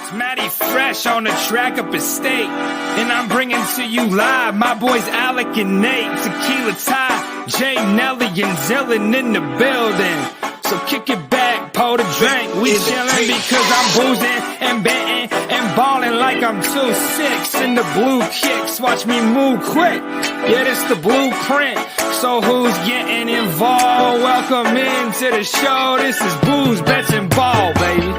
It's Matty Fresh on the track up at State. And I'm bringing to you live my boys Alec and Nate. Tequila Ty, Jay, Nelly, and Zillin in the building. So kick it back, pour the drink. We chillin' because I'm boozing and betting and ballin' like I'm 2-6 in the blue kicks. Watch me move quick. Yeah, this the blueprint. So who's getting involved? Welcome into the show. This is Booze, Bets, and Ball, baby.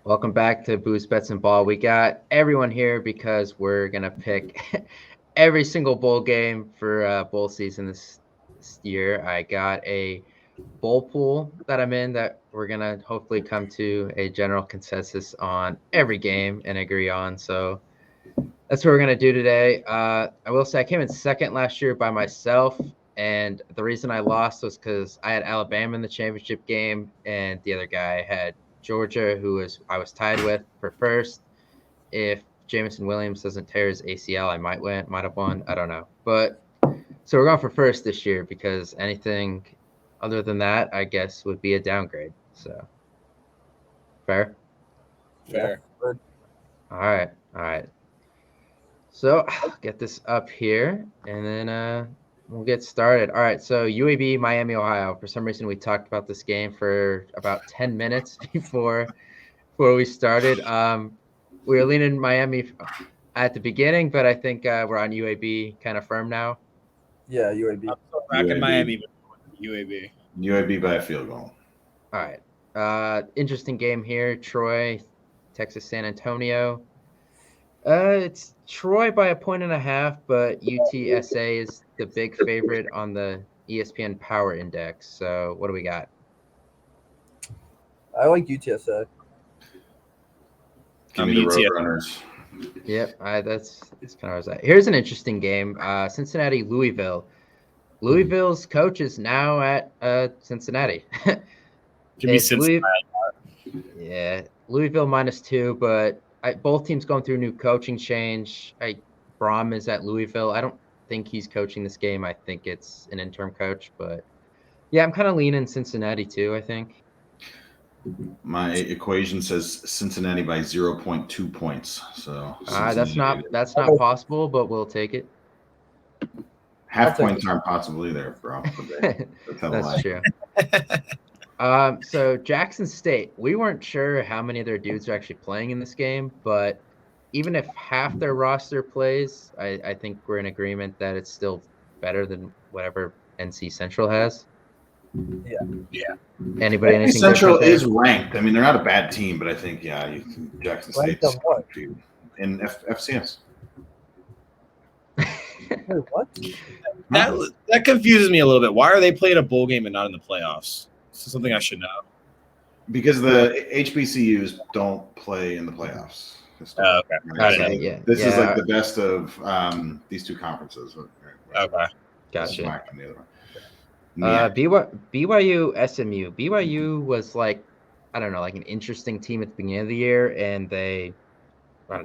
Welcome back to Booze, Bets, and Ball. We got everyone here because we're going to pick every single bowl game for bowl season this year. I got a bowl pool that I'm in that we're going to hopefully come to a general consensus on every game and agree on. So that's what we're going to do today. I will say I came in second last year by myself, and the reason I lost was because I had Alabama in the championship game, and the other guy had Georgia, I was tied with for first. If Jameson Williams doesn't tear his ACL, I might have won. I don't know. But so we're going for first this year because anything other than that, I guess, would be a downgrade. So fair? Fair. All right. So I'll get this up here, and then we'll get started. All right, so UAB, Miami, Ohio. For some reason, we talked about this game for about 10 minutes before we started. We were leaning Miami at the beginning, but I think we're on UAB kind of firm now. Yeah, UAB. I'm still rocking Miami, but UAB. UAB by a field goal. All right. Interesting game here. Troy, Texas San Antonio. It's Troy by 1.5, but UTSA is the big favorite on the ESPN Power Index. So what do we got? I like UTSA. Give me the Roadrunners. Yep, that's kind of where I was at. Here's an interesting game. Cincinnati, Louisville. Louisville's coach is now at Cincinnati. Give me Cincinnati. Yeah, Louisville -2, but both teams going through new coaching change. Braum is at Louisville. I don't think he's coaching this game. I think it's an interim coach, but yeah, I'm kind of leaning Cincinnati too, I think. My equation says Cincinnati by 0.2 points. So that's not possible, but we'll take it. Half points aren't possible either, bro. That's true. So Jackson State, we weren't sure how many of their dudes are actually playing in this game, but even if half their roster plays, I think we're in agreement that it's still better than whatever NC Central has. Yeah. Anybody? NC Central is ranked. I mean, they're not a bad team, but I think Jackson State in FCS. Wait, what? That confuses me a little bit. Why are they playing a bowl game and not in the playoffs? This is something I should know. Because the HBCUs don't play in the playoffs. Okay. This is like the best of these two conferences. Okay. Gotcha. Yeah. BYU, SMU. BYU was like an interesting team at the beginning of the year, and they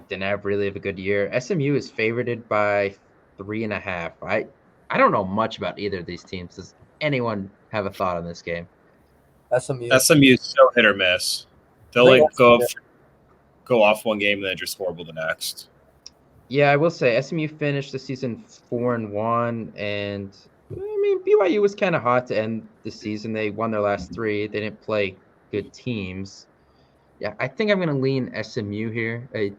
didn't have a good year. SMU is favored by 3.5. I don't know much about either of these teams. Does anyone have a thought on this game? SMU is so hit or miss. They'll go off one game and then just horrible the next. Yeah, I will say SMU finished the season 4-1, and I mean BYU was kind of hot to end the season. They won their last 3. They didn't play good teams. Yeah, I think I'm going to lean SMU here. I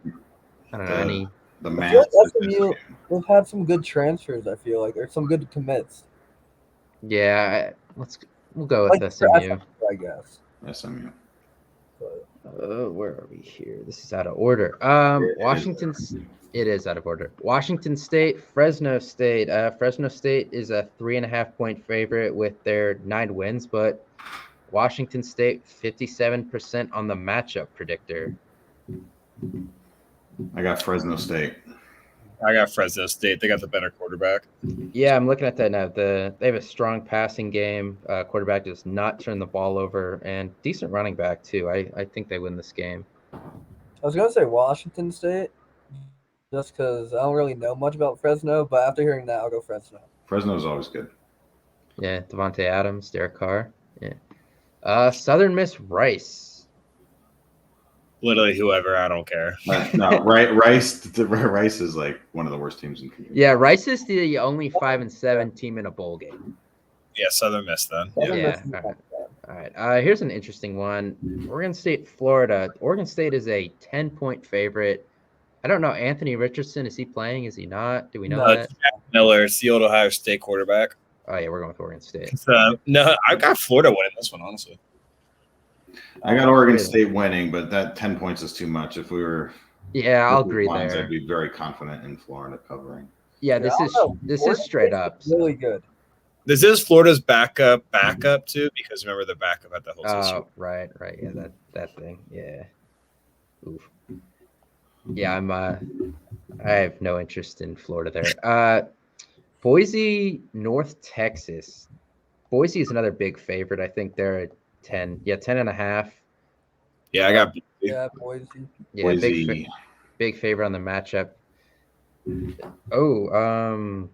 don't know SMU, they've had some good transfers. I feel like, or some good commits. Yeah, we'll go with SMU. I guess. SMU. Where are we here? This is out of order. It is out of order. Washington State, Fresno State. Fresno State is a 3.5-point favorite with their 9 wins, but Washington State 57% on the matchup predictor. I got Fresno State. I got Fresno State. They got the better quarterback. Yeah, I'm looking at that now. They have a strong passing game. Quarterback does not turn the ball over, and decent running back too. I think they win this game. I was gonna say Washington State, just because I don't really know much about Fresno, but after hearing that, I'll go Fresno. Fresno's always good. Yeah, Devontae Adams, Derek Carr. Yeah. Southern Miss Rice. Literally whoever, I don't care. No, Rice is like one of the worst teams in. Yeah, Rice is the only 5-7 team in a bowl game. Yeah, Southern Miss then. Yeah. All right. Here's an interesting one. Oregon State, Florida. Oregon State is a 10-point favorite. I don't know. Anthony Richardson, is he playing? Is he not? Do we know that? Jack Miller, it's the old Ohio State quarterback. Oh, yeah, we're going with Oregon State. No, I've got Florida winning this one, honestly. I got Oregon State winning, but that 10 points is too much. If we were, I'll agree lines, there. I'd be very confident in Florida covering. Yeah, this is straight up. Really good. This is Florida's backup too, because remember the backup at the whole season. Right. Yeah, that thing. Yeah. Oof. Yeah, I have no interest in Florida there. Boise, North Texas. Boise is another big favorite. I think they're 10. Yeah, 10.5. Yeah, I got Boise. Yeah, Boise. Big favorite on the matchup. Oh,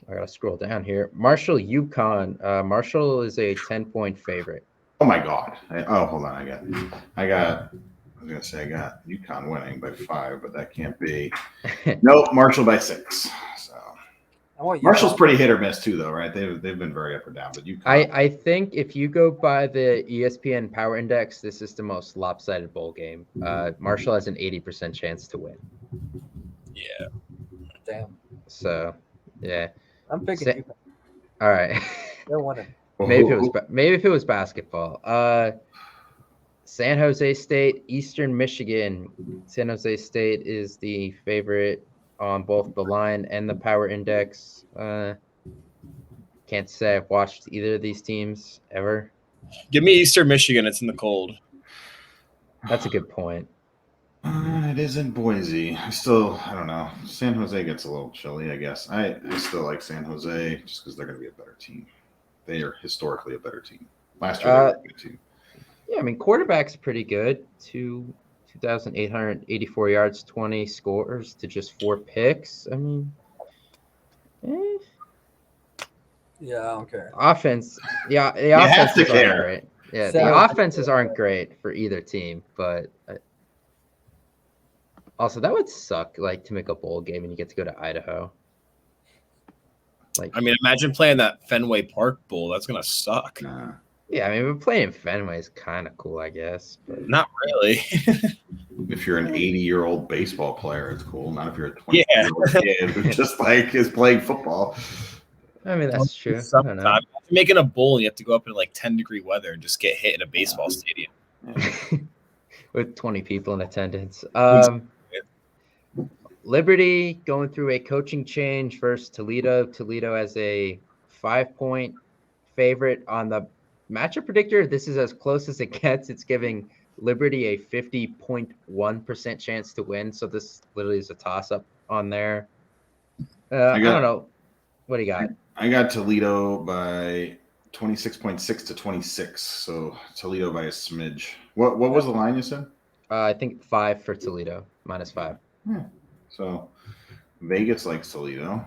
I gotta scroll down here. Marshall, UConn. Marshall is a 10-point favorite. Oh my God! Hold on. I was gonna say I got UConn winning by 5, but that can't be. Nope, Marshall by 6. So Marshall's pretty hit or miss too, though, right? They've been very up or down, but UConn. I think if you go by the ESPN Power Index, this is the most lopsided bowl game. Marshall has an 80% chance to win. Yeah. Damn. So, yeah. I'm picking UConn. All right. They're winning. Maybe if it was basketball. San Jose State, Eastern Michigan. San Jose State is the favorite on both the line and the power index. Can't say I've watched either of these teams ever. Give me Eastern Michigan. It's in the cold. That's a good point. It is in Boise. I don't know. San Jose gets a little chilly, I guess. I still like San Jose just because they're going to be a better team. They are historically a better team. Last year, they were a good team. Yeah, I mean, quarterback's pretty good. 2,884 yards, 20 scores to just 4 picks. I mean, Yeah, I don't care. Offense, the offenses aren't great. Yeah, the offenses aren't great for either team, but also that would suck, like, to make a bowl game and you get to go to Idaho. Like, I mean, imagine playing that Fenway Park Bowl. That's gonna suck. Yeah, I mean, but playing in Fenway is kind of cool, I guess. But not really. If you're an 80-year-old baseball player, it's cool. Not if you're a 20-year-old kid who just like is playing football. I mean, that's true. You're making a bowl, and you have to go up in like 10-degree weather and just get hit in a baseball stadium with 20 people in attendance. Liberty going through a coaching change versus Toledo. Toledo as a 5-point favorite on the matchup predictor. This is as close as it gets. It's giving Liberty a 50.1% chance to win. So this literally is a toss-up on there. I don't know. What do you got? I got Toledo by 26.6 to 26. So Toledo by a smidge. What was the line you said? I think 5 for Toledo, -5. So Vegas likes Toledo.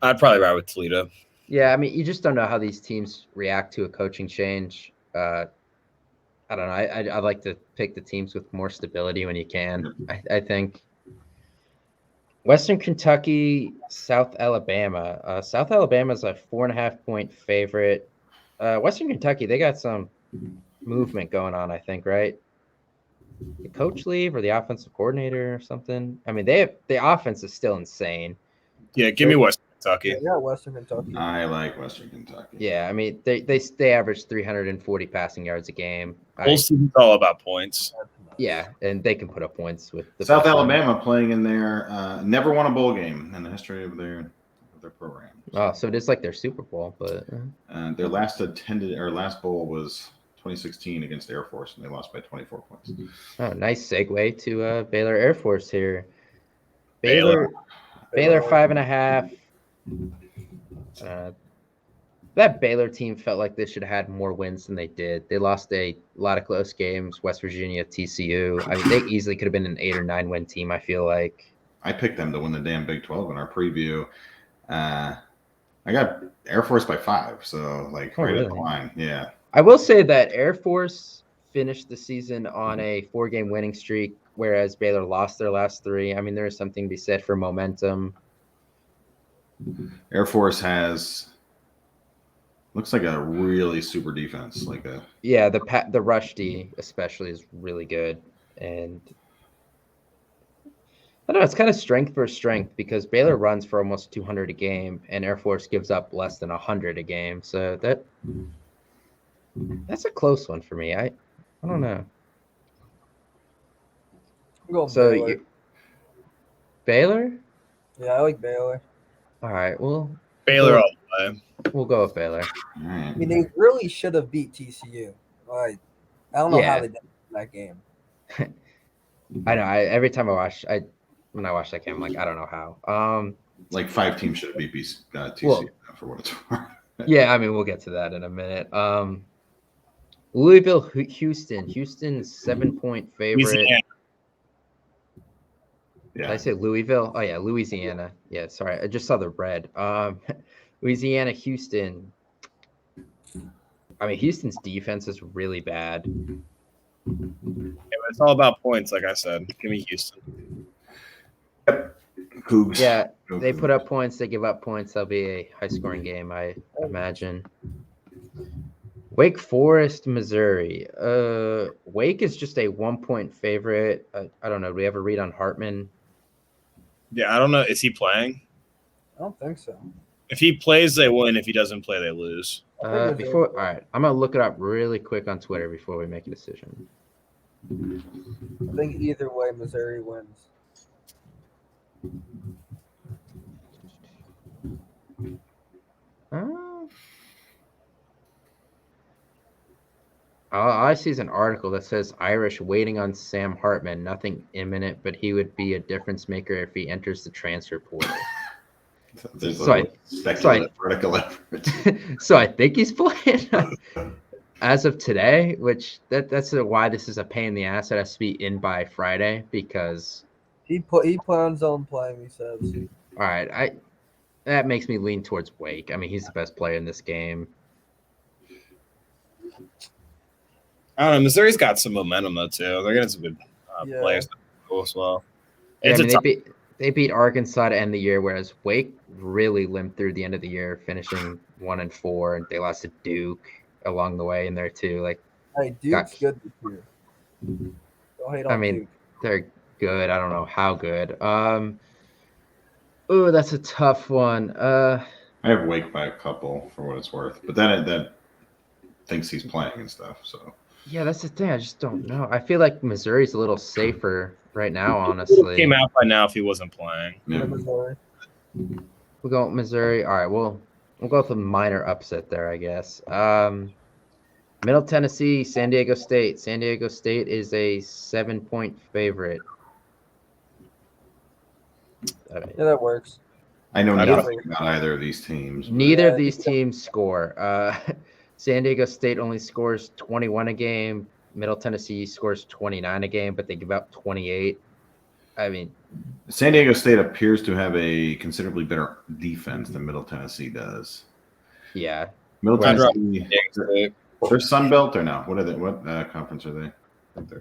I'd probably ride with Toledo. Yeah, I mean, you just don't know how these teams react to a coaching change. I don't know. I like to pick the teams with more stability when you can. I think Western Kentucky, South Alabama. South Alabama is a 4.5-point favorite. Western Kentucky, they got some movement going on, I think, right? The coach leave or the offensive coordinator or something. I mean, the offense is still insane. Yeah, give me Western Kentucky. Yeah, Western Kentucky. I like Western Kentucky. Yeah, I mean, they average 340 passing yards a game. Whole season's all about points. Yeah, and they can put up points with the South Alabama playing in their never won a bowl game in the history of their program. Oh, so it is like their Super Bowl, but their last bowl was 2016 against Air Force, and they lost by 24 points. Oh, nice segue to Baylor Air Force here. Baylor 5.5. That Baylor team felt like they should have had more wins than they did. They lost a lot of close games. West Virginia, TCU. I mean, they easily could have been an 8 or 9 win team, I feel like. I picked them to win the damn Big 12 in our preview. I got Air Force by 5, so right at the line. Yeah. I will say that Air Force finished the season on a 4-game winning streak, whereas Baylor lost their last 3. I mean, there is something to be said for momentum. Air Force looks like a really super defense. The rush D especially is really good, and I don't know, it's kind of strength for strength because Baylor runs for almost 200 a game, and Air Force gives up less than 100 a game. So that's a close one for me. I don't know. I'm going So Baylor. Baylor? Yeah, I like Baylor. All right, well, Baylor all the way. We'll go with Baylor. I mean, they really should have beat TCU. Like, I don't know how they did that game. I know. Every time when I watch that game, I'm like, I don't know how. Like 5 teams should have beat TCU for what it's worth. Yeah, I mean, we'll get to that in a minute. Louisville, Houston. Houston's 7-point favorite. Louisiana. Yeah. Did I say Louisville? Oh yeah, Louisiana. Yeah, sorry, I just saw the red. Louisiana, Houston. I mean, Houston's defense is really bad. Yeah, but it's all about points, like I said. Give me Houston. Cougs. Yeah, they put up points, they give up points. That'll be a high-scoring game, I imagine. Wake Forest, Missouri. Wake is just a 1-point favorite. I don't know. Do we ever read on Hartman? Yeah, I don't know. Is he playing? I don't think so. If he plays, they win. If he doesn't play, they lose. All right, I'm gonna look it up really quick on Twitter before we make a decision. I think either way, Missouri wins. I see is an article that says Irish waiting on Sam Hartman. Nothing imminent, but he would be a difference maker if he enters the transfer portal. So I think he's playing as of today, which that's why this is a pain in the ass. It has to be in by Friday because he plans on playing. He says. All right, that makes me lean towards Wake. I mean, he's the best player in this game. I don't know. Missouri's got some momentum though too. They're getting some good players as well. Yeah, I mean, they beat Arkansas to end the year, whereas Wake really limped through the end of the year, finishing 1-4, and they lost to Duke along the way in there too. Like, hey, Duke's good this year. Don't hate on Duke. They're good. I don't know how good. Oh, that's a tough one. I have Wake by a couple for what it's worth, but then that thinks he's playing and stuff. So yeah, that's the thing. I just don't know. I feel like Missouri's a little safer right now, honestly. He came out by now if he wasn't playing. Yeah. Missouri. We'll go with Missouri. All right, we'll go with a minor upset there, I guess. Middle Tennessee, San Diego State. San Diego State is a 7-point favorite. Yeah, that works. I know nothing about either of these teams. Neither of these teams score. San Diego State only scores 21 a game. Middle Tennessee scores 29 a game, but they give up 28. I mean, San Diego State appears to have a considerably better defense than Middle Tennessee does. Yeah. Middle Tennessee, they're Sun Belt or no? What are they? What conference are they?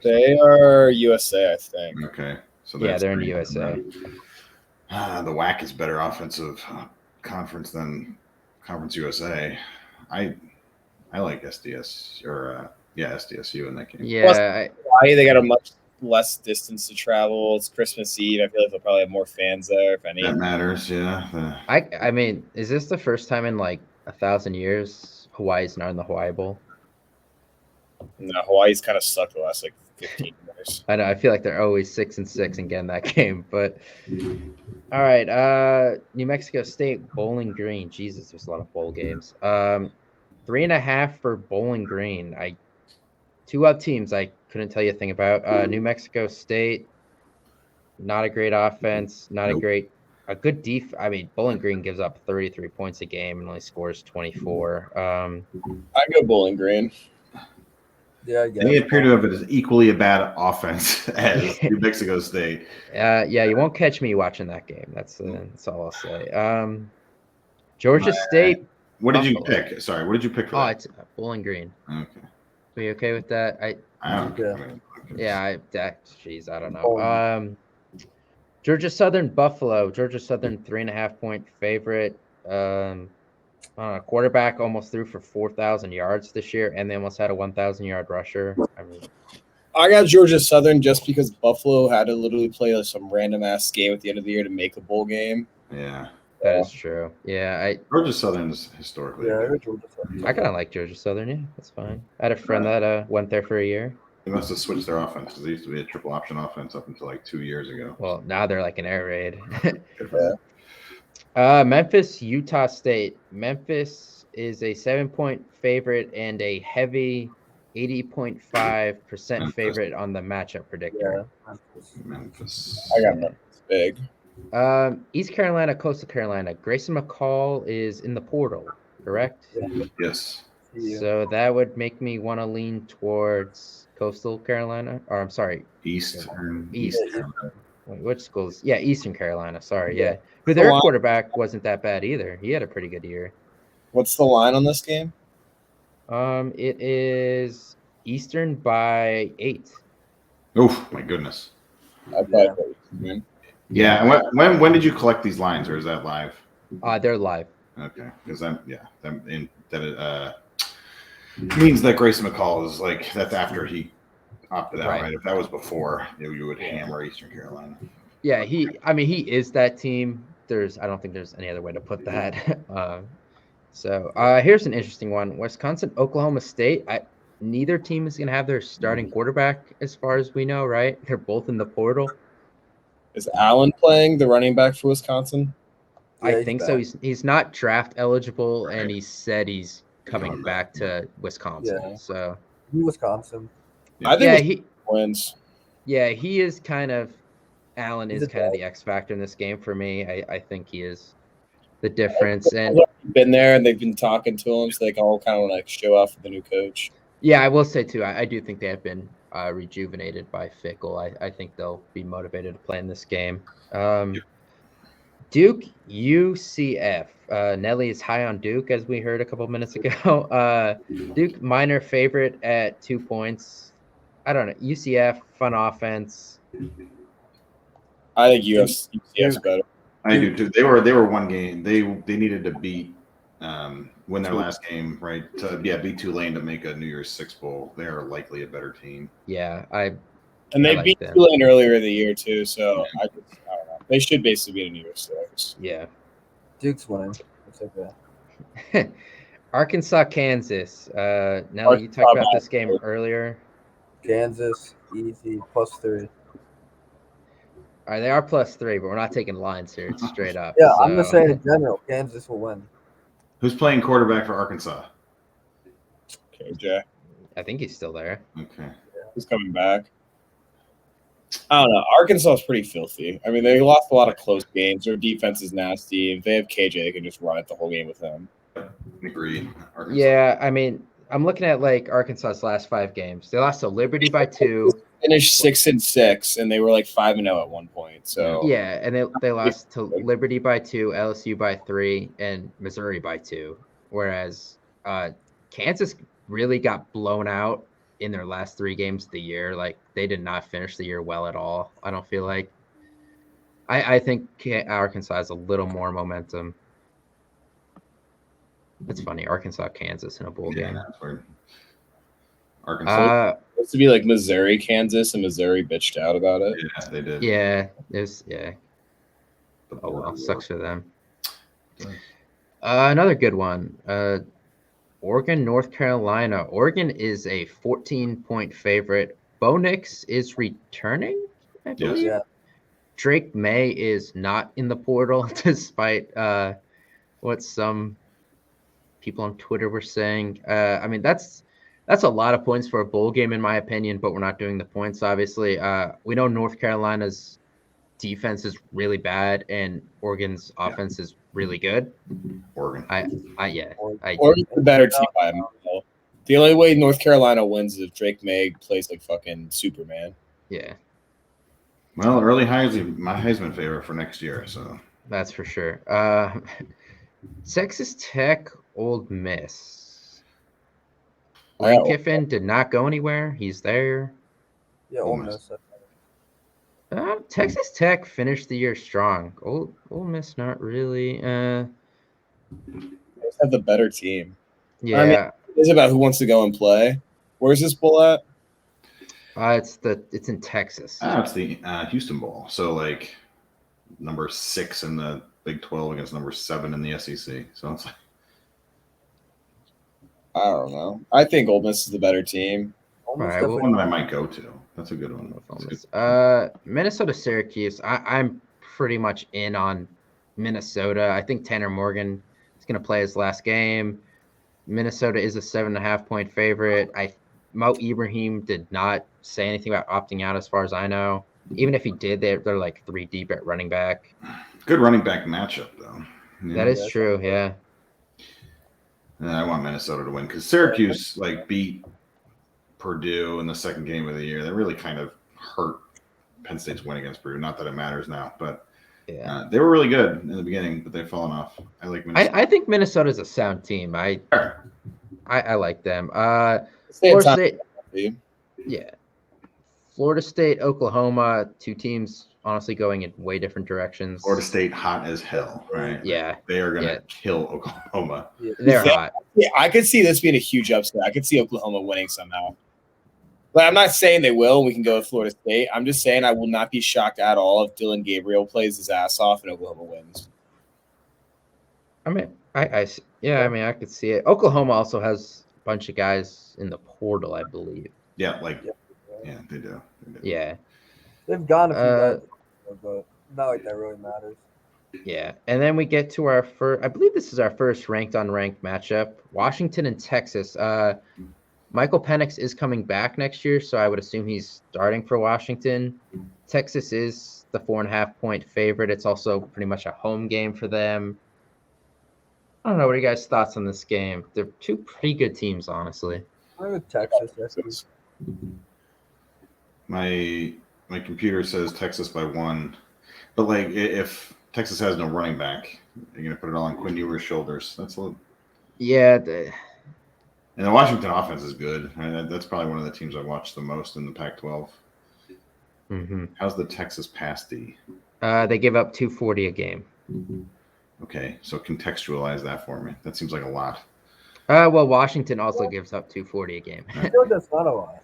They are USA, I think. Okay, so they're in USA. The WAC is better offensive conference than Conference USA. I like SDS or SDSU in that game. Yeah, Plus, they got a much less distance to travel. It's Christmas Eve. I feel like they'll probably have more fans there, if any. That matters, yeah. I mean, is this the first time in like 1,000 years Hawaii's not in the Hawaii Bowl? No, Hawaii's kind of sucked the last like 15 years. I know. I feel like they're always 6-6 and getting that game. But all right, New Mexico State, Bowling Green. Jesus, there's a lot of bowl games. 3.5 for Bowling Green. Two up teams I couldn't tell you a thing about. New Mexico State, not a great offense, not a good def. I mean, Bowling Green gives up 33 points a game and only scores 24. I go Bowling Green. Yeah, I guess. They appear to have an equally a bad offense as New Mexico State. Yeah, you won't catch me watching that game. That's all I'll say. Georgia State. What did you pick? Sorry, what did you pick for that? It's Bowling Green. Okay. Are you okay with that? I Yeah, jeez, I don't know. Georgia Southern Buffalo. Georgia Southern 3.5-point favorite. Quarterback almost threw for 4,000 yards this year, and they almost had a 1,000-yard rusher. I mean, I got Georgia Southern just because Buffalo had to literally play some random ass game at the end of the year to make a bowl game. Yeah, that is true. Yeah, Georgia Southern is historically. Yeah, Georgia Southern. I kind of like Georgia Southern. Yeah, that's fine. I had a friend that went there for a year. They must have switched their offense because they used to be a triple option offense up until like 2 years ago. Well, now they're like an air raid. Memphis, Utah State. Memphis is a 7-point favorite and a heavy 80.5% favorite on the matchup predictor. Yeah, Memphis. I got Memphis big. East Carolina, Coastal Carolina. Grayson McCall is in the portal, correct? Yes. So that would make me want to lean towards Coastal Carolina. Or I'm sorry, East. Wait, which schools? Yeah, Eastern Carolina. Sorry, yeah. But their quarterback wasn't that bad either. He had a pretty good year. What's the line on this game? It is Eastern by 8. Oh my goodness. Yeah. When did you collect these lines, or is that live? They're live. Okay, because means that Grayson McCall is like that's after he opted out, right? If that was before, you would hammer Eastern Carolina. Yeah, he is that team. I don't think there's any other way to put that. So here's an interesting one: Wisconsin, Oklahoma State. Neither team is going to have their starting quarterback, as far as we know, right? They're both in the portal. Is Allen playing the running back for Wisconsin? I think so. He's not draft eligible, and he said he's coming back to Wisconsin. Yeah. So Wisconsin. I think he wins. Yeah, he is kind of. Allen is kind of the X factor in this game for me. I think he is the difference. And been there, and they've been talking to him, so they can all kind of like show off with the new coach. Yeah, I will say too. I do think they have been rejuvenated by Fickle. I think they'll be motivated to play in this game. Duke, UCF. Nelly is high on Duke, as we heard a couple minutes ago. Duke, minor favorite at 2 points. I don't know. UCF, fun offense. I think UCF's better. I do too. They were one game. They needed to beat win their last game, right? To beat Tulane to make a New Year's Six bowl. They are likely a better team. Yeah, they beat Tulane earlier in the year too. So I don't know. They should basically be a New Year's Six. Yeah, Duke's winning. It's okay. Arkansas, Kansas. Nelly, you talked about this game earlier. Kansas, easy, +3. All right, they are +3, but we're not taking lines here. It's straight up. Yeah, so. I'm just saying in general, Kansas will win. Who's playing quarterback for Arkansas? KJ. I think he's still there. Okay. He's coming back. I don't know. Arkansas is pretty filthy. I mean, they lost a lot of close games. Their defense is nasty. If they have KJ, they can just run it the whole game with him. Agreed. Arkansas. Yeah, I mean, I'm looking at like Arkansas's last 5 games. They lost to Liberty by 2. Finished 6-6, and they were like 5-0 at one point. So yeah, and they lost to Liberty by 2, LSU by 3, and Missouri by 2. Whereas Kansas really got blown out in their last 3 games of the year. Like they did not finish the year well at all. I don't feel like. I think Arkansas has a little more momentum. It's funny, Arkansas, Kansas in a bowl game. That's weird. Arkansas. It's to be like Missouri, Kansas, and Missouri bitched out about it. Yeah, they did. Yeah, Oh well, sucks for them. Another good one. Oregon, North Carolina. Oregon is a 14-point favorite. Bo Nix is returning, I believe. Yeah. Drake May is not in the portal, despite what some people on Twitter were saying. I mean, that's a lot of points for a bowl game, in my opinion, but we're not doing the points, obviously. We know North Carolina's defense is really bad, and Oregon's offense is really good. Oregon. Oregon's the better team by a mile. The only way North Carolina wins is if Drake May plays like fucking Superman. Yeah. Well, early Heisman, my Heisman favorite for next year, so. That's for sure. Texas Tech, Ole Miss. Lane Kiffin did not go anywhere. He's there. Yeah, Ole Ole Miss. Miss. Texas Tech finished the year strong. Ole Miss not really. They just have the better team. Yeah. I mean, it's about who wants to go and play. Where's this bowl at? It's in Texas. It's the Houston Bowl. So like number 6 in the Big 12 against number 7 in the SEC. So it's like, I don't know. I think Ole Miss is the better team. Ole Miss All right, well, one that I might go to. That's a good one. Minnesota Syracuse. I'm pretty much in on Minnesota. I think Tanner Morgan is going to play his last game. Minnesota is a 7.5-point favorite. Mo Ibrahim did not say anything about opting out, as far as I know. Even if he did, they're like 3 deep at running back. Good running back matchup, though. That is true. Yeah. I want Minnesota to win because Syracuse beat Purdue in the second game of the year. That really kind of hurt Penn State's win against Purdue. Not that it matters now, but they were really good in the beginning, but they've fallen off. I like Minnesota. I think Minnesota's a sound team. I like them. Florida State. Yeah. Florida State, Oklahoma, 2 teams honestly going in way different directions. Florida State hot as hell, right? Yeah. They are going to kill Oklahoma. They're hot. Yeah, I could see this being a huge upset. I could see Oklahoma winning somehow. But I'm not saying they will. We can go with Florida State. I'm just saying I will not be shocked at all if Dylan Gabriel plays his ass off and Oklahoma wins. I mean, I could see it. Oklahoma also has a bunch of guys in the portal, I believe. Yeah, they do. Yeah. They've gone a few guys, but not like that really matters. Yeah. And then we get to our first, I believe this is our first ranked-on-ranked matchup. Washington and Texas. Michael Penix is coming back next year, so I would assume he's starting for Washington. Texas is the 4.5-point favorite. It's also pretty much a home game for them. I don't know. What are you guys' thoughts on this game? They're 2 pretty good teams, honestly. I'm with Texas. My computer says Texas by 1, but if Texas has no running back, you're gonna put it all on Quinn Ewers' shoulders. That's a little. Yeah. And the Washington offense is good. That's probably one of the teams I watched the most in the Pac-12. Mm-hmm. How's the Texas pass D? They give up 240 a game. Okay, so contextualize that for me. That seems like a lot. Well, Washington also gives up 240 a game. I feel like that's not a lot.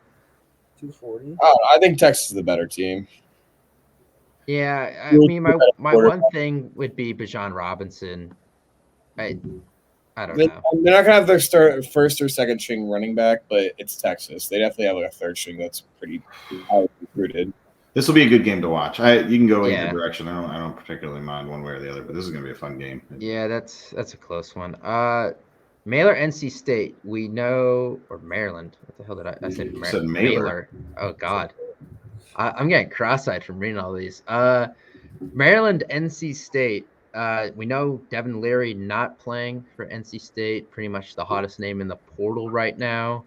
240. I think Texas is the better team. Yeah, I mean, my one thing would be Bijan Robinson. I don't know. They're not gonna have their first or second string running back, but it's Texas. They definitely have a third string that's pretty highly recruited. This will be a good game to watch. You can go either direction. I don't particularly mind one way or the other, but this is going to be a fun game. Yeah, that's a close one. Mailer, NC State. We know, or Maryland. What the hell did I said? You said Mailer. Oh God, I'm getting cross-eyed from reading all these. Maryland, NC State. We know Devin Leary not playing for NC State. Pretty much the hottest name in the portal right now.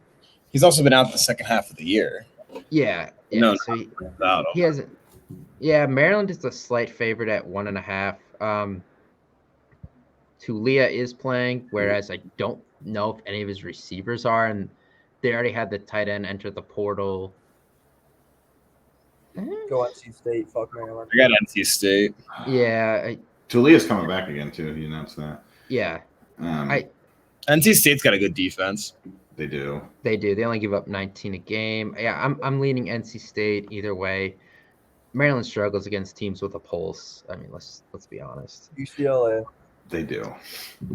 He's also been out the second half of the year. Yeah. No, so he hasn't. Yeah, Maryland is a slight favorite at 1.5. Tulia is playing, whereas I don't know if any of his receivers are, and they already had the tight end enter the portal. Go NC State. Fuck Maryland. I got NC State. Yeah. Tulia's coming back again too. He announced that. Yeah. NC State's got a good defense. They do. They do. They only give up 19 a game. Yeah, I'm leaning NC State either way. Maryland struggles against teams with a pulse. I mean, let's be honest. UCLA. They do.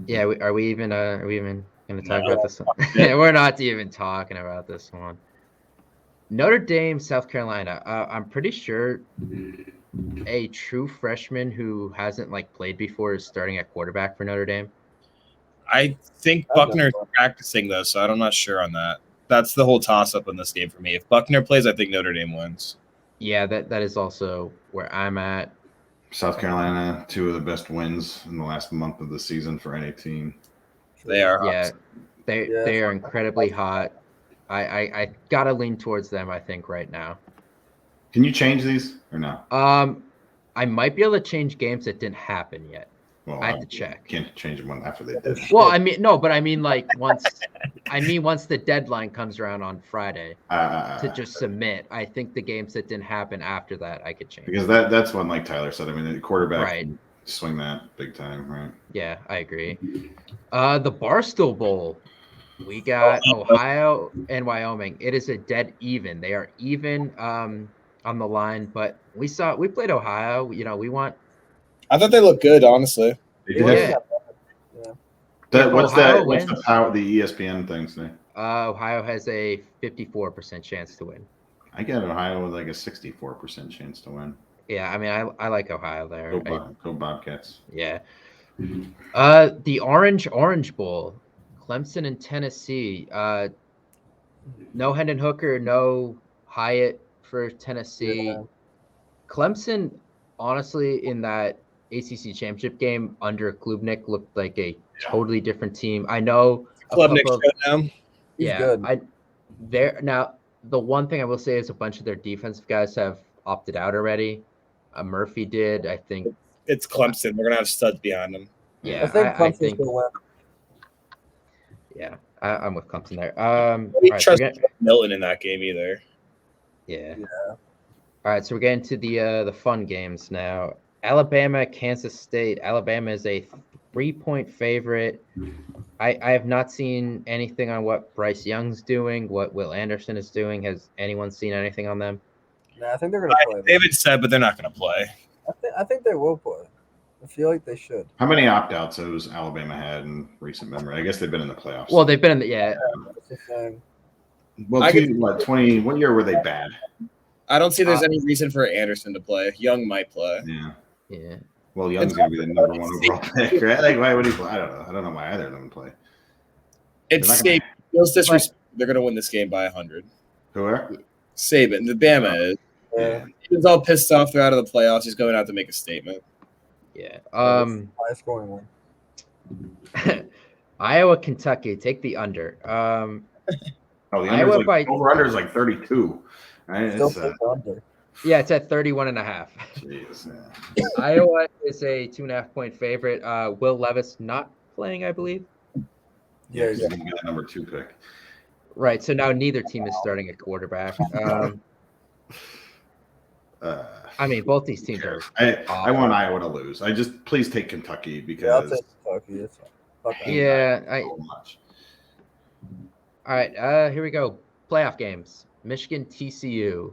Yeah, are we even going to talk about this one? We're not even talking about this one. Notre Dame, South Carolina. I'm pretty sure a true freshman who hasn't played before is starting at quarterback for Notre Dame. I think Buckner's practicing though, so I'm not sure on that. That's the whole toss-up in this game for me. If Buckner plays, I think Notre Dame wins. Yeah, that is also where I'm at. South Carolina, 2 of the best wins in the last month of the season for any team. They are. Yeah, they are incredibly hot. I gotta lean towards them, I think, right now. Can you change these or no? I might be able to change games that didn't happen yet. Well, I have to check. Can't change them after they did. Well, I mean, no, but I mean like once the deadline comes around on Friday to just submit, I think the games that didn't happen after that I could change. Because that's when, like Tyler said, I mean, the quarterback Right. can swing that big time, right? Yeah, I agree. The Barstool Bowl, we got Ohio and Wyoming. It is a dead even. They are even on the line, but we played Ohio. You know, we want. I thought they looked good, honestly. They It did wasn't have that bad. If what's Ohio that? What's wins- the power? The ESPN thing say? Ohio has a 54% chance to win. I got Ohio with like a 64% chance to win. Yeah, I mean, I like Ohio there. Go Bobcats. Yeah. The Orange Bowl, Clemson and Tennessee. No Hendon Hooker, no Hyatt for Tennessee. Yeah. Clemson, honestly, in that ACC championship game under Klubnik looked like a totally different team. I know Club Nick showdown. He's good. Now the one thing I will say is a bunch of their defensive guys have opted out already. Murphy did, I think. It's Clemson. We're gonna have studs behind them. Yeah, I think I Clemson's think. gonna win. Yeah, I'm with Clemson there. We Right, trust Milton in that game either. yeah. All right, so we're getting to the fun games now. Alabama, Kansas State. Alabama is a 3-point favorite. I have not seen anything on what Bryce Young's doing, what Will Anderson is doing. Has anyone seen anything on them? Nah, I think they're gonna play. David said, but they're not gonna play. I think they will play. I feel like they should. How many opt-outs has Alabama had in recent memory? I guess they've been in the playoffs. Well, they've been in the That's the thing. Well, 20? What year were they bad? I don't see there's any reason for Anderson to play. Young might play. Yeah. Well, Young's gonna be the number 1 overall pick, right? Like, why would he play? I don't know. I don't know why either of them would play. It's Saban. Feels disrespect. They're gonna win this game by 100. Who are? Saban. The Bama is. Yeah. He's all pissed off. They're out of the playoffs. He's going out to make a statement. Yeah. High scoring one. Iowa, Kentucky. Take the under. Oh, the Iowa under's like, over-under is like 32. Right? Still It's, take the under. Yeah, it's at 31.5. Jeez, yeah. Iowa is a 2.5-point favorite. Will Levis not playing, I believe. Yeah, he's gonna get the number 2 pick. Right. So now neither team is starting a quarterback. I mean, both these teams are. I want Iowa to lose. I just please take Kentucky Yeah, because I'll take Kentucky. It's fine. Yeah. so much. All right. Here we go. Playoff games. Michigan, TCU.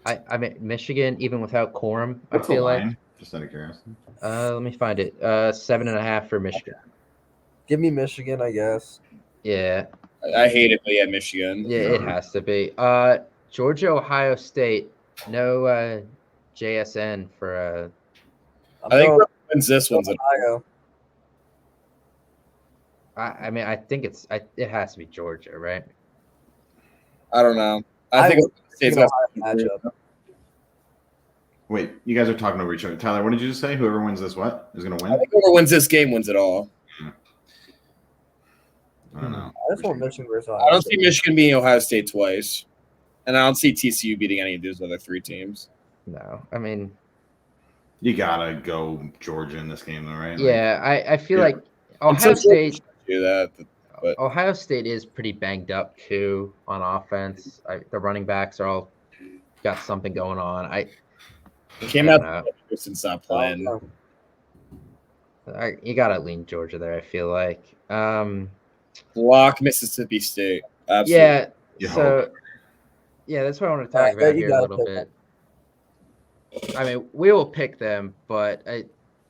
I mean, Michigan, even without Corum, What's I feel the like. line? Just out of curiosity. Let me find it. 7.5 for Michigan. Give me Michigan, I guess. Yeah. I hate it, but yeah, Michigan. Yeah, it has to be. Georgia, Ohio State. No JSN for. I think whoever wins this one's Ohio. I mean, I think it has to be Georgia, right? I don't know. I think It's State's a matchup. Wait, you guys are talking over each other. Tyler, what did you just say? Whoever wins this, what is going to I win? think whoever wins this game wins it all. I don't know. I just want Michigan versus Ohio. I don't see Michigan beating Ohio State twice, and I don't see TCU beating any of those other 3 teams. No, I mean, You gotta go Georgia in this game, though, right? Like, yeah, I feel like And Ohio so State. do that. But Ohio State is pretty banged up too on offense. The running backs are all got something going on. came I out don't since not playing. you gotta lean Georgia there. I feel like. Block Mississippi State. Absolutely. Yeah. You So. Yeah, that's what I want to talk about you here a gotta little pick bit. I mean, we will pick them, but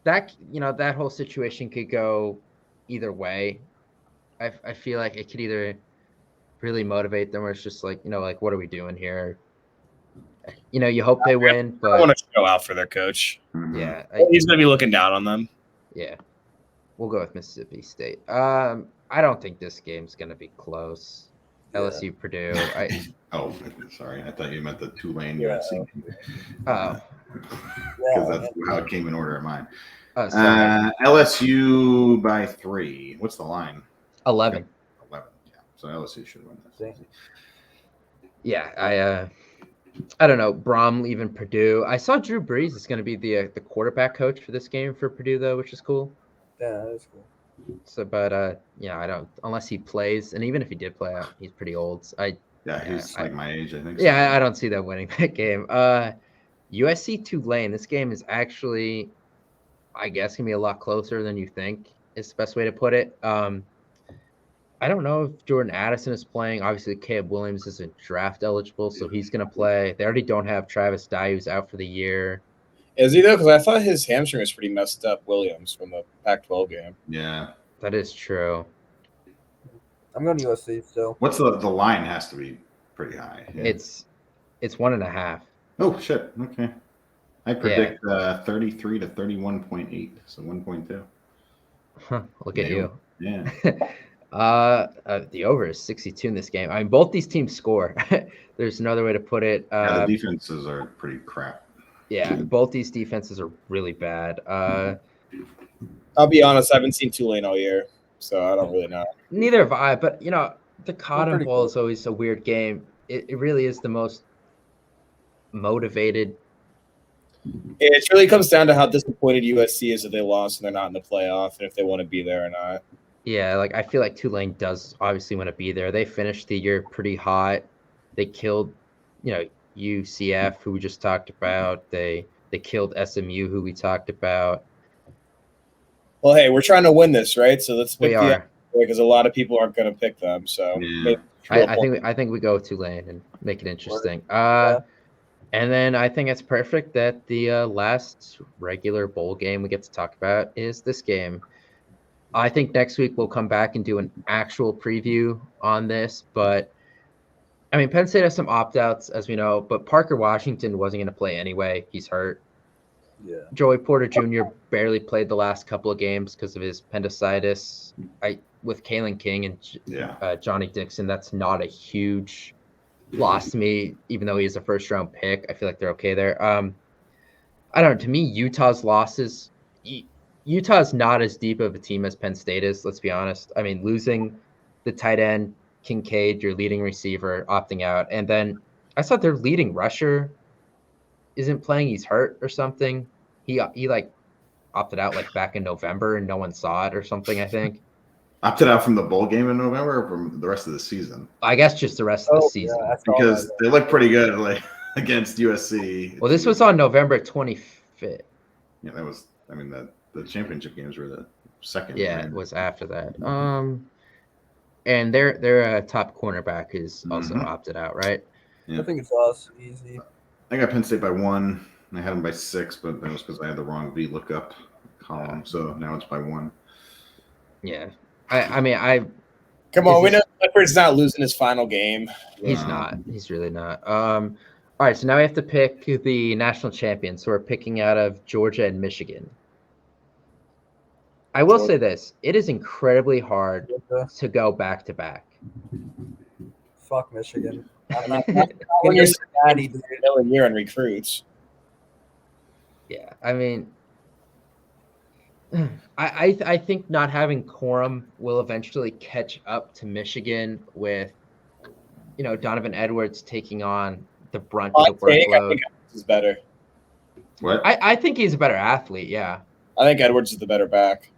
that whole situation could go either way. I feel like it could either really motivate them, or it's just like, like, what are we doing here? You hope they win, I don't but want to show out for their coach. yeah, He's going to be looking down on them. yeah, we'll go with Mississippi State. I don't think this game's gonna be close. Yeah. LSU, Purdue. Oh, sorry. I thought you meant the Tulane Yeah. USC. Oh, Because that's how it came in order in mine. sorry. LSU by 3. What's the line? 11. 11. Yeah. So LSU should win this. Yeah, I don't know, Brom leaving Purdue. I saw Drew Brees is going to be the quarterback coach for this game for Purdue though, which is cool. Yeah, that's cool. So, but yeah, I don't unless he plays, and even if he did play, he's pretty old. He's like my age, I think. Yeah, I don't see them winning that game. USC Tulane. This game is actually, I guess, gonna be a lot closer than you think. Is the best way to put it. I don't know if Jordan Addison is playing. Obviously, Caleb Williams isn't draft eligible, so he's going to play. They already don't have Travis Dye, who's out for the year. Is he though? Because I thought his hamstring was pretty messed up. Williams from the Pac-12 game. Yeah, that is true. I'm going to USC still. What's the line? Has to be pretty high. Yeah. It's 1.5. Oh shit! Okay, I predict 33 to 31.8, so 1.2. Huh, look at you. Yeah. The over is 62 in this game. I mean, both these teams score. There's another way to put it. The defenses are pretty crap. Yeah, both these defenses are really bad. I'll be honest, I haven't seen Tulane all year, so I don't really know. Neither have I, but the Cotton Bowl is always a weird game. It really is the most motivated. It really comes down to how disappointed USC is that they lost and they're not in the playoff, and if they want to be there or not. Yeah, like I feel like Tulane does obviously want to be there. They finished the year pretty hot. They killed, UCF, who we just talked about. They killed SMU, who we talked about. Well, hey, we're trying to win this, right? So let's pick because a lot of people aren't going to pick them. So I think we go with Tulane and make it interesting. And then I think it's perfect that the last regular bowl game we get to talk about is this game. I think next week we'll come back and do an actual preview on this, but I mean, Penn State has some opt-outs, as we know, but Parker Washington wasn't going to play anyway. He's hurt. Yeah. Joey Porter Jr. barely played the last couple of games because of his appendicitis. With Kalen King and Johnny Dixon, that's not a huge loss to me, even though he's a first-round pick. I feel like they're okay there. I don't know. To me, Utah's losses Utah's not as deep of a team as Penn State is, let's be honest. I mean, losing the tight end, Kincaid, your leading receiver, opting out. And then I saw their leading rusher isn't playing. He's hurt or something. He opted out back in November and no one saw it or something, I think. Opted out from the bowl game in November or from the rest of the season? I guess just the rest of the season. Yeah, because they look pretty good against USC. Well, this was on November 25th. Yeah, that was, the championship games were the second. Yeah, right? It was after that. And their top cornerback is also opted out, right? Yeah. I think it's us easy. I got Penn State by 1. I had them by 6, but that was because I had the wrong VLOOKUP column. So now it's by 1. Yeah, I come on. We know Clifford's not losing his final game. He's not. He's really not. All right, so now we have to pick the national champions. So we're picking out of Georgia and Michigan. I will say this: it is incredibly hard to go back to back. Fuck Michigan. When you're a year in recruits. Yeah, I mean, I think not having Corum will eventually catch up to Michigan with, Donovan Edwards taking on the brunt of the workload. I think Edwards is better. What? I think he's a better athlete. Yeah. I think Edwards is the better back.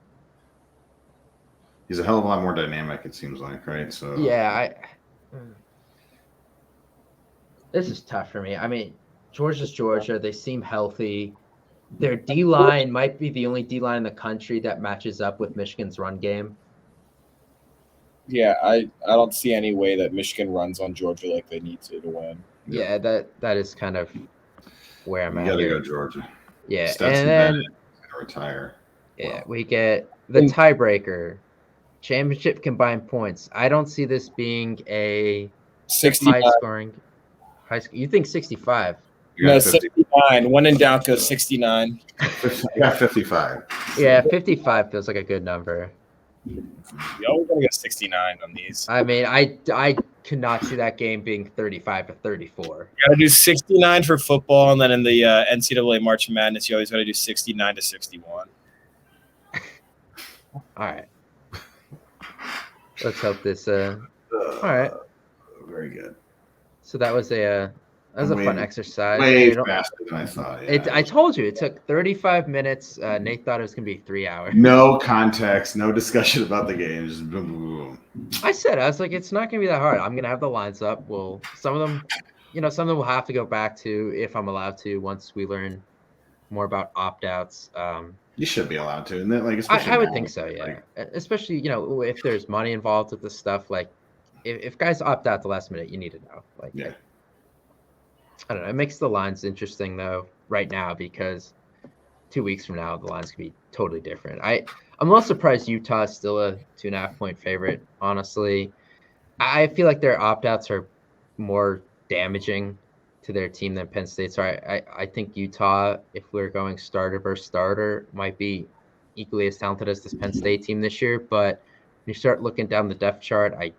He's a hell of a lot more dynamic, it seems like, right? So yeah, this is tough for me. I mean, Georgia's Georgia. They seem healthy. Their D-line might be the only D-line in the country that matches up with Michigan's run game. Yeah, I don't see any way that Michigan runs on Georgia like they need to win. Yeah, that is kind of where I'm at. You gotta go Georgia. Yeah, Stetson and then Bennett retire. Yeah, we get the tiebreaker. Championship combined points. I don't see this being a 65 scoring high school. You think 65? No, 69. When in doubt, go 69. I got 55. Yeah, 55 feels like a good number. You're always going to get 69 on these. I mean, I could not see that game being 35 to 34. You got to do 69 for football, and then in the NCAA March Madness, you always got to do 69 to 61. All right. Let's hope this. All right. Very good. So that was a That was a fun exercise. Way faster than I thought. Yeah. I told you it took 35 minutes. Nate thought it was gonna be 3 hours. No context, no discussion about the game. Just boom, boom, boom. I was like, it's not gonna be that hard. I'm gonna have the lines up. Some of them we'll have to go back to if I'm allowed to once we learn more about opt-outs. You should be allowed to, and then like I would think so, yeah. Especially if there's money involved with this stuff, like if guys opt out the last minute, you need to know. Like, yeah. I don't know. It makes the lines interesting though right now because 2 weeks from now the lines could be totally different. I'm a little surprised Utah is still a 2.5 point favorite. Honestly, I feel like their opt outs are more damaging to their team than Penn State. So I think Utah, if we're going starter versus starter, might be equally as talented as this Penn State team this year. But when you start looking down the depth chart, I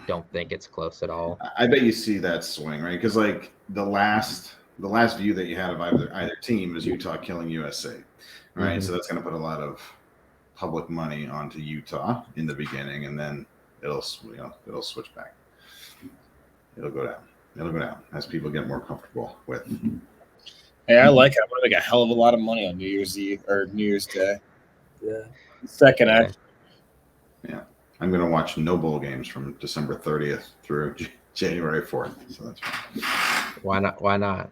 don't think it's close at all. I bet you see that swing, right? Because like the last view that you had of either team is Utah killing USC, right? Mm-hmm. So that's going to put a lot of public money onto Utah in the beginning, and then it'll switch back. It'll go down as people get more comfortable with. Hey, I like it. I'm gonna make a hell of a lot of money on New Year's Eve or New Year's Day. Yeah. Second act. Yeah. I'm going to watch no bowl games from December 30th through January 4th. So that's fine. Why not? Why not?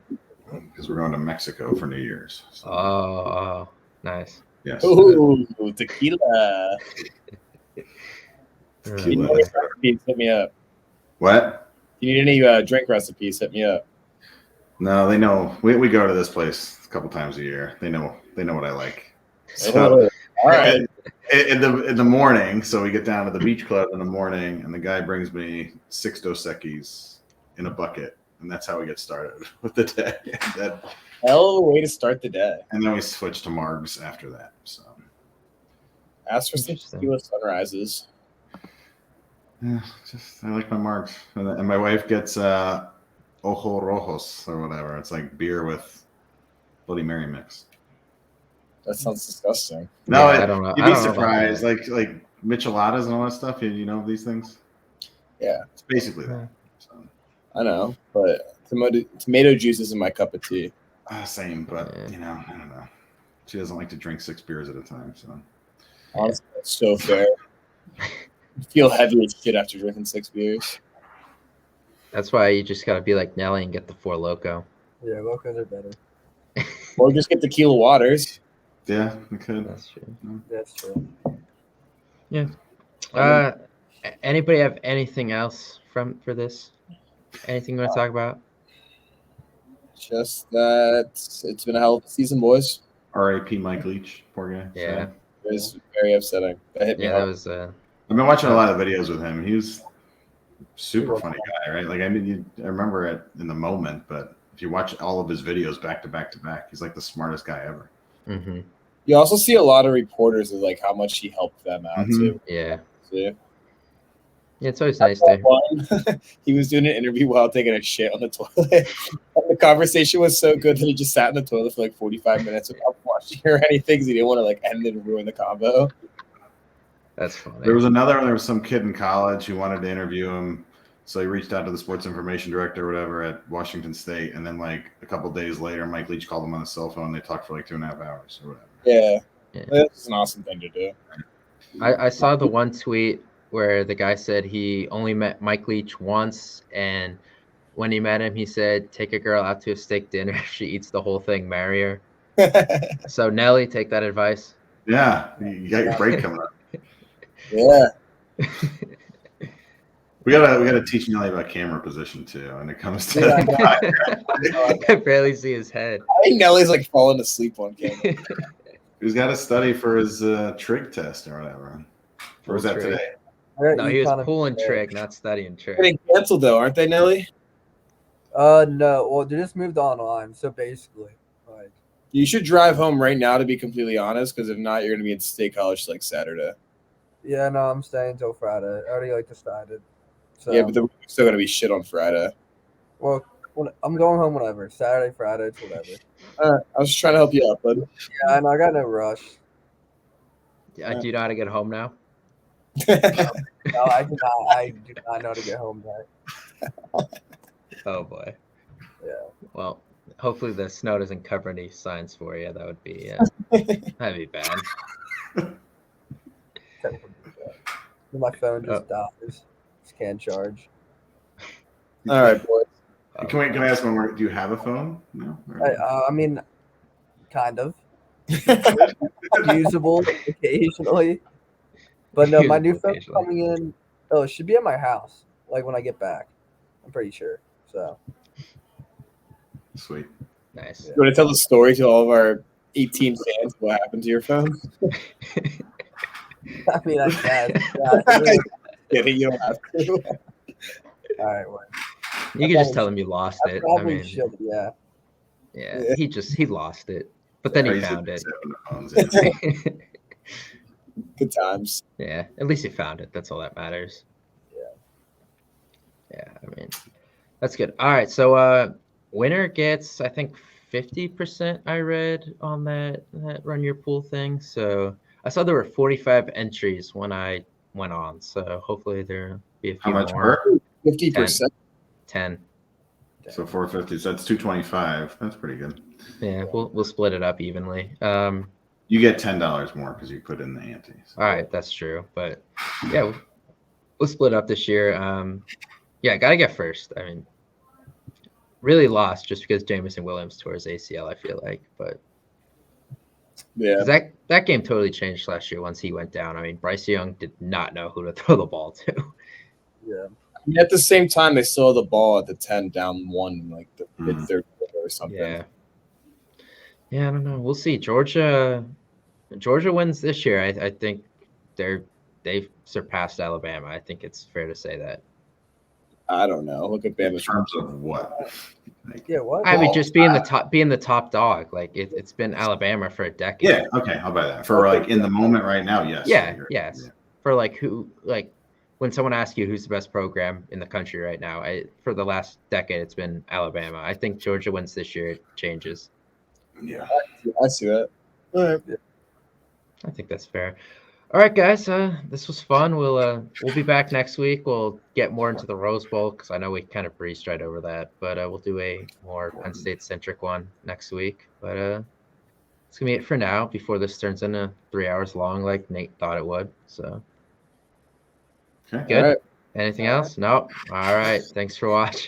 Because we're going to Mexico for New Year's. So. Oh, nice. Yes. Ooh, tequila. Tequila. Hit me up. What? If you need any drink recipes, hit me up. No, they know. We go to this place a couple times a year. They know what I like. So, all right. In the morning, so we get down to the beach club in the morning, and the guy brings me 6 Dos Equis in a bucket, and that's how we get started with the day. Hell of a way to start the day. And then we switch to Margs after that. So ask for some tequila sunrises. Yeah, I like my Margs, and my wife gets Ojo Rojos or whatever. It's like beer with Bloody Mary mix. That sounds disgusting. No, I don't know. You'd be surprised. Like micheladas and all that stuff. You know these things. Yeah, it's basically that. So. I know, but tomato juice isn't my cup of tea. Same, but I don't know. She doesn't like to drink 6 beers at a time. So honestly, that's so fair. You feel heavy as shit after drinking 6 beers. That's why you just gotta be like Nelly and get the 4 Loko. Yeah, Locos are better. Or just get tequila waters. Yeah, we could. That's true. That's true. Yeah. Anybody have anything else for this? Anything you want to talk about? Just that it's been a hell of a season, boys. R.A.P. Mike Leach, poor guy. Yeah. So. It was very upsetting. That hit me hard. That was. I've been watching a lot of videos with him. He was super funny guy, right? Like I remember it in the moment, but if you watch all of his videos back to back to back, he's like the smartest guy ever. Mm-hmm. You also see a lot of reporters of like how much he helped them out too. Yeah. Too. Yeah, it's always nice to. He was doing an interview while taking a shit on the toilet. The conversation was so good that he just sat in the toilet for like 45 minutes without watching or anything because he didn't want to like end it and ruin the combo. That's funny. There was some kid in college who wanted to interview him. So he reached out to the sports information director or whatever at Washington State. And then like a couple of days later, Mike Leach called him on the cell phone. They talked for like 2.5 hours or whatever. Yeah. That's an awesome thing to do. I saw the one tweet where the guy said he only met Mike Leach once. And when he met him, he said, take a girl out to a steak dinner. If she eats the whole thing, marry her. So Nelly, take that advice. Yeah. You got your break coming up. Yeah. We gotta teach Nelly about camera position too, when it comes to. I barely see his head. I think Nelly's like falling asleep on camera. He's got to study for his trig test or whatever. Or was that Trig. today? No, he was pulling trig, not studying trig. Getting canceled though, aren't they, Nelly? No. Well, they just moved online, so basically, like. You should drive home right now, to be completely honest, because if not, you're gonna be at State College like Saturday. Yeah, no, I'm staying until Friday. I already decided. So, Yeah, but they're still gonna be shit on Friday. Well, I'm going home whenever. Saturday, Friday, it's whatever. I was just trying to help you out, bud. Yeah, and I got no rush. Do you know how to get home now? No, I do not know how to get home back. Oh boy. Well, hopefully the snow doesn't cover any signs for you. That would be that'd be bad. My phone just dies. Just can't charge. All right, boys. Can I ask one more? Do you have a phone? No. I mean, kind of usable occasionally, but no, my new Usable phone's occasionally. coming in. Oh, it should be at my house, like when I get back. I'm pretty sure. So Sweet. Nice. You want to tell the story to all of our 18 fans what happened to your phone? I mean, I can. Yeah, Kidding, you don't have to. all right. Well, You can just tell him you lost I it. I probably mean, should. Yeah. yeah, he lost it, but then he Crazy found it. phones, yeah. Good times. Yeah, at least he found it. That's all that matters. Yeah. Yeah, I mean, that's good. All right, so winner gets, I think, 50%. I read on that run your pool thing. So I saw there were 45 entries when I went on. So hopefully there'll be a few How much more. per? 50%. 10. So 450. So that's 225. That's pretty good. Yeah, we'll split it up evenly. You get $10 more because you put in the ante. So. All right, that's true. But yeah, we'll split up this year. Yeah, gotta get first. I mean, really lost just because Jamison Williams tore his ACL, I feel like. But Yeah. that game totally changed last year once he went down. I mean, Bryce Young did not know who to throw the ball to. Yeah. I mean, at the same time, they still had the ball at the 10 down one, like the mid-third quarter or something. Yeah. Yeah, I don't know. We'll see. Georgia wins this year. I think they've surpassed Alabama. I think it's fair to say that. I don't know. Look at In Bama's terms of what? Yeah. What? I mean, just being the top dog. Like it's been Alabama for a decade. Yeah. Okay. I'll buy that. For like in the moment right now, yes. Yeah. Yes. For like when someone asks you who's the best program in the country right now, for the last decade, it's been Alabama. I think Georgia wins this year. It changes. Yeah. I see that. All right. I think that's fair. All right, guys. This was fun. We'll be back next week. We'll get more into the Rose Bowl because I know we kind of breezed right over that. But we'll do a more Penn State centric one next week. But it's gonna be it for now. Before this turns into 3 hours long, like Nate thought it would. So Okay. good. All right. Anything else? No. All right. Thanks for watching.